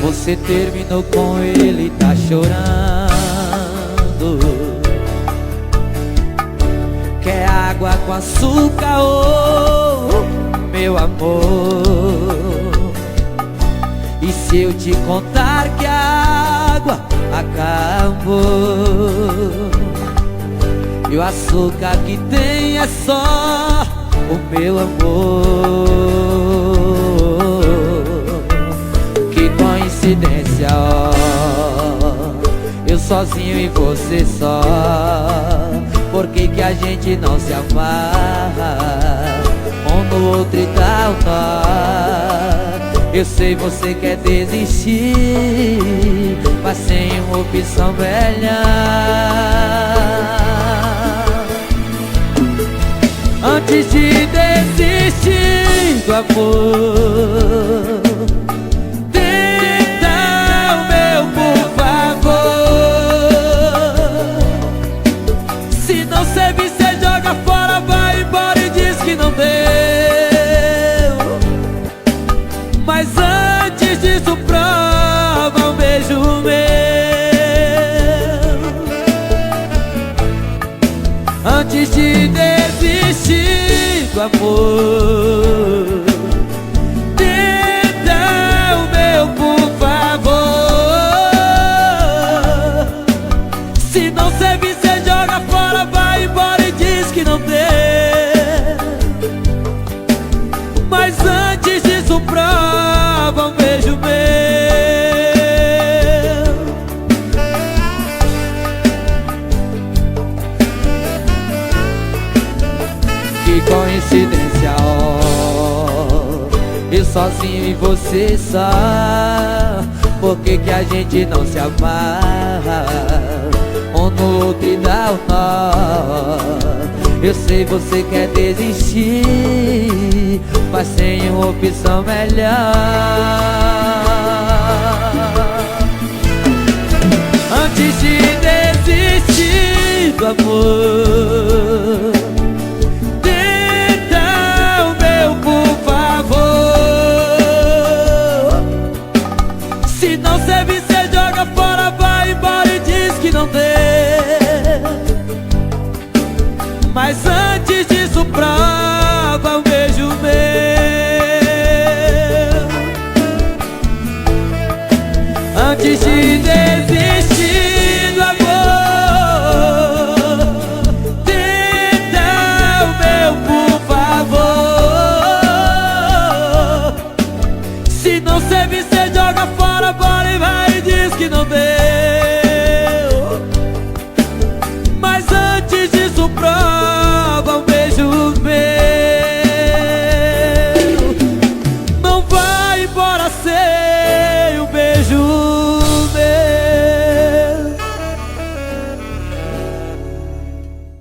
Você terminou com ele, tá chorando. Quer água com açúcar, oh, meu amor? E se eu te contar que a água acabou e o açúcar que tem é só o meu amor? Que coincidência, ó, eu sozinho e você só. Por que que a gente não se amarra um no outro e dá o nó? Eu sei você quer desistir, mas sem uma opção melhor. Antes de desistir do amor, tenta o meu, por favor. Se não servir, cê joga fora, vai embora e diz que não deu. Mas antes disso, prova um beijo meu. Antes de desistir do amor, tenta o meu, por favor. Se não servir, cê joga fora, vai embora e diz que não deu. Mas antes disso, prova um beijo meu. Que coincidência, ó, eu sozinho e você só. Por que que a gente não se amarra um no outro e dá o nó? Eu sei você quer desistir, mas sem uma opção melhor. Antes de desistir do amor, tenta o meu, por favor. Se não servir, cê joga fora, vai embora e diz que não deu. Mas antes disso, prova um beijo meu. Antes de desistir do amor, tenta o meu, por favor. Se não servir, cê joga fora, bora e vai e diz que não deu.